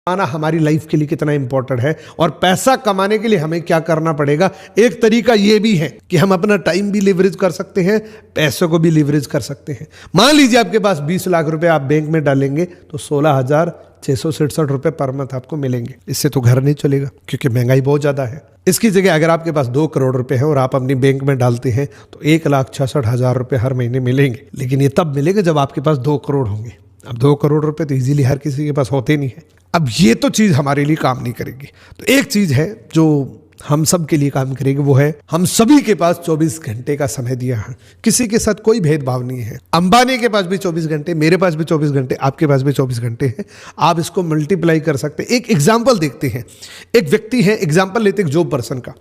कमाना हमारी लाइफ के लिए कितना इंपॉर्टेंट है और पैसा कमाने के लिए हमें क्या करना पड़ेगा। एक तरीका यह भी है कि हम अपना टाइम भी लीवरेज कर सकते हैं, पैसों को भी लीवरेज कर सकते हैं। मान लीजिए आपके पास 20 लाख रुपए आप बैंक में डालेंगे तो 16,667 रुपए पर मंथ आपको मिलेंगे। इससे तो घर नहीं चलेगा क्योंकि महंगाई बहुत ज्यादा है। इसकी जगह अगर आपके पास 2 करोड़ रुपए है और आप अपनी बैंक में डालते हैं तो 1,66,000 रुपए हर महीने मिलेंगे। लेकिन ये तब मिलेंगे जब आपके पास 2 करोड़ होंगे। अब 2 करोड़ रुपए तो इजीली हर किसी के पास होते नहीं है। अब ये तो चीज हमारे लिए काम नहीं करेगी। तो एक चीज है जो हम सब के लिए काम करेगी, वो है हम सभी के पास 24 घंटे का समय दिया है। किसी के साथ कोई भेदभाव नहीं है। अंबानी के पास भी 24 घंटे, मेरे पास भी 24 घंटे, आपके पास भी 24 घंटे हैं। आप इसको मल्टीप्लाई कर सकते हैं। एक एग्जाम्पल देखते हैं। एक व्यक्ति है, एग्जाम्पल लेते हैं जॉब पर्सन का।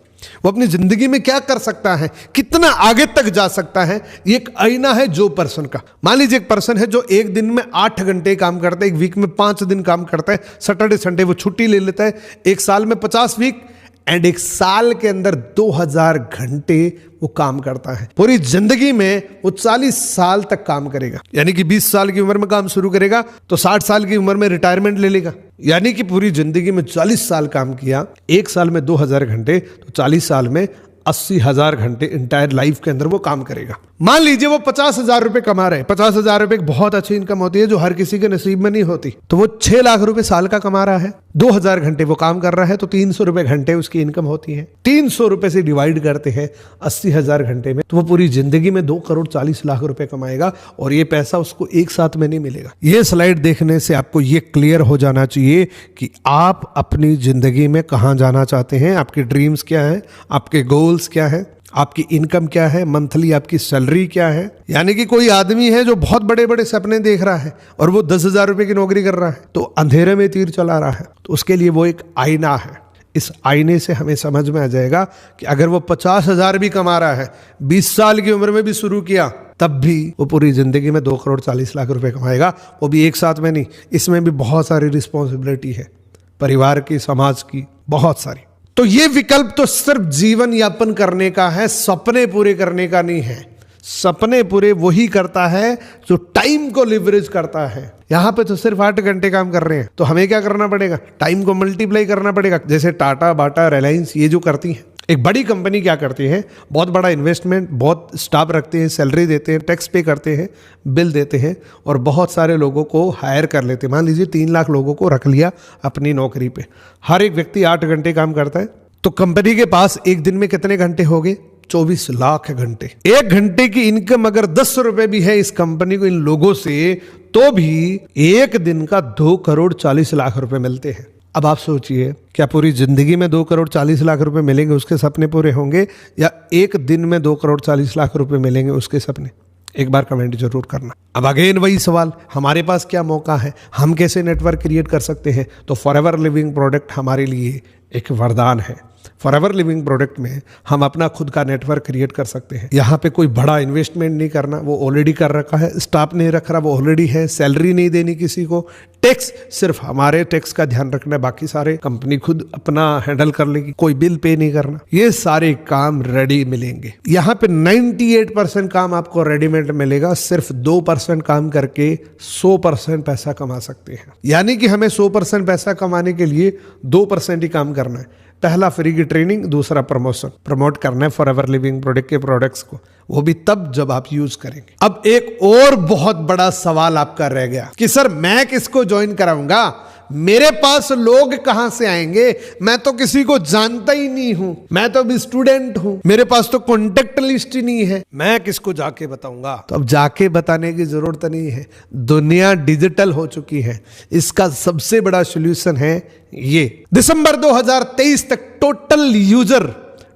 वो अपनी जिंदगी में क्या कर सकता है, कितना आगे तक जा सकता है, ये एक आईना है जॉब पर्सन का। मान लीजिए एक पर्सन है जो एक दिन में 8 घंटे काम करता है, एक वीक में 5 दिन काम करता है, सैटरडे संडे वो छुट्टी ले लेता है, एक साल में 50 वीक एंड एक साल के अंदर 2000 घंटे वो काम करता है। पूरी जिंदगी में वो 40 साल तक काम करेगा। यानी कि 20 साल की उम्र में काम शुरू करेगा तो 60 साल की उम्र में रिटायरमेंट ले लेगा। यानी कि पूरी जिंदगी में 40 साल काम किया, एक साल में 2000 घंटे, तो 40 साल में 80,000 घंटे इंटायर लाइफ के अंदर वो काम करेगा। मान लीजिए वो 50,000 रुपए कमा रहे हैं। 50,000 रुपए एक बहुत अच्छी इनकम होती है जो हर किसी के नसीब में नहीं होती। तो वो 6 लाख रुपए साल का कमा रहा है, 2000 घंटे वो काम कर रहा है, तो 300 रुपए घंटे उसकी इनकम होती है। 300 रुपए से डिवाइड करते हैं 80,000 घंटे में, तो वो पूरी जिंदगी में 2 करोड़ 40 लाख रुपए कमाएगा और ये पैसा उसको एक साथ में नहीं मिलेगा। ये स्लाइड देखने से आपको ये क्लियर हो जाना चाहिए कि आप अपनी जिंदगी में कहां जाना चाहते हैं, आपके ड्रीम्स क्या है, आपके गोल्स क्या है, आपकी इनकम क्या है, मंथली आपकी सैलरी क्या है। यानी कि कोई आदमी है जो बहुत बड़े बड़े सपने देख रहा है और वो 10,000 रुपए की नौकरी कर रहा है तो अंधेरे में तीर चला रहा है। तो उसके लिए वो एक आईना है। इस आईने से हमें समझ में आ जाएगा कि अगर वो 50,000 भी कमा रहा है, 20 साल की उम्र में भी शुरू किया, तब भी वो पूरी जिंदगी में 2 करोड़ 40 लाख रुपए कमाएगा। वो भी एक साथ में नहीं, इसमें भी बहुत सारी रिस्पॉन्सिबिलिटी है, परिवार की, समाज की, बहुत सारी। तो ये विकल्प तो सिर्फ जीवन यापन करने का है, सपने पूरे करने का नहीं है। सपने पूरे वही करता है जो टाइम को लिवरेज करता है। यहां पे तो सिर्फ 8 घंटे काम कर रहे हैं, तो हमें क्या करना पड़ेगा, टाइम को मल्टीप्लाई करना पड़ेगा। जैसे टाटा, बाटा, रिलायंस ये जो करती हैं, एक बड़ी कंपनी क्या करती है, बहुत बड़ा इन्वेस्टमेंट, बहुत स्टाफ रखते हैं, सैलरी देते हैं, टैक्स पे करते हैं, बिल देते हैं और बहुत सारे लोगों को हायर कर लेते हैं। मान लीजिए 3 लाख लोगों को रख लिया अपनी नौकरी पे, हर एक व्यक्ति 8 घंटे काम करता है, तो कंपनी के पास एक दिन में कितने घंटे हो गए, 24 लाख घंटे। 1 घंटे की इनकम अगर 10 रुपए भी है इस कंपनी को इन लोगों से, तो भी एक दिन का 2 करोड़ 40 लाख रुपए मिलते हैं। अब आप सोचिए, क्या पूरी जिंदगी में 2 करोड़ 40 लाख रुपए मिलेंगे, उसके सपने पूरे होंगे, या एक दिन में 2 करोड़ 40 लाख रुपए मिलेंगे, उसके सपने? एक बार कमेंट जरूर करना। अब अगेन वही सवाल, हमारे पास क्या मौका है, हम कैसे नेटवर्क क्रिएट कर सकते हैं? तो फॉरएवर लिविंग प्रोडक्ट हमारे लिए एक वरदान है। फॉरएवर लिविंग प्रोडक्ट में हम अपना खुद का नेटवर्क क्रिएट कर सकते हैं। यहाँ पे कोई बड़ा इन्वेस्टमेंट नहीं करना, वो ऑलरेडी कर रखा है, स्टाफ नहीं रख रहा, वो ऑलरेडी है, सैलरी नहीं देनी किसी को, टैक्स सिर्फ हमारे टैक्स का ध्यान रखना है, बाकी सारे कंपनी खुद अपना हैंडल कर लेगी, कोई बिल पे नहीं करना। ये सारे काम रेडी मिलेंगे। यहाँ पे 98% काम आपको रेडीमेड मिलेगा। सिर्फ 2% काम करके 100% पैसा कमा सकते हैं। यानी कि हमें 100% पैसा कमाने के लिए 2% ही काम करना है। पहला फ्री की ट्रेनिंग, दूसरा प्रमोशन, प्रमोट करना है फॉरएवर लिविंग प्रोडक्ट के प्रोडक्ट्स को, वो भी तब जब आप यूज करेंगे। अब एक और बहुत बड़ा सवाल आपका रह गया कि सर मैं किसको ज्वाइन कराऊंगा, मेरे पास लोग कहां से आएंगे, मैं तो किसी को जानता ही नहीं हूं, मैं तो अभी स्टूडेंट हूं, मेरे पास तो कॉन्टेक्ट लिस्ट ही नहीं है, मैं किसको जाके बताऊंगा? तो अब जाके बताने की जरूरत नहीं है, दुनिया डिजिटल हो चुकी है। इसका सबसे बड़ा सॉल्यूशन है ये। दिसंबर 2023 तक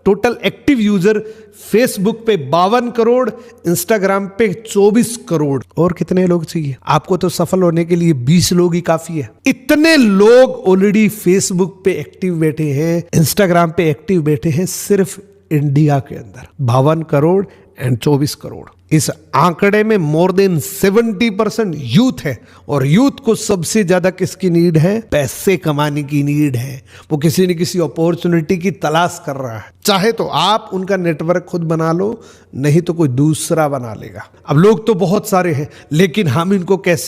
टोटल एक्टिव यूजर फेसबुक पे 52 करोड़, इंस्टाग्राम पे 24 करोड़। और कितने लोग चाहिए आपको? तो सफल होने के लिए 20 लोग ही काफी है। इतने लोग ऑलरेडी फेसबुक पे एक्टिव बैठे हैं, इंस्टाग्राम पे एक्टिव बैठे हैं, सिर्फ इंडिया के अंदर 52 करोड़ एंड 24 करोड़। इस आंकड़े में मोर देन 70% यूथ है और यूथ को सबसे ज्यादा किसकी नीड है? पैसे कमाने की नीड है। वो किसी न किसी अपॉर्चुनिटी की तलाश कर रहा है। चाहे तो आप उनका नेटवर्क खुद बना लो, नहीं तो कोई दूसरा बना लेगा। अब लोग तो बहुत सारे हैं, लेकिन हम इनको कैसे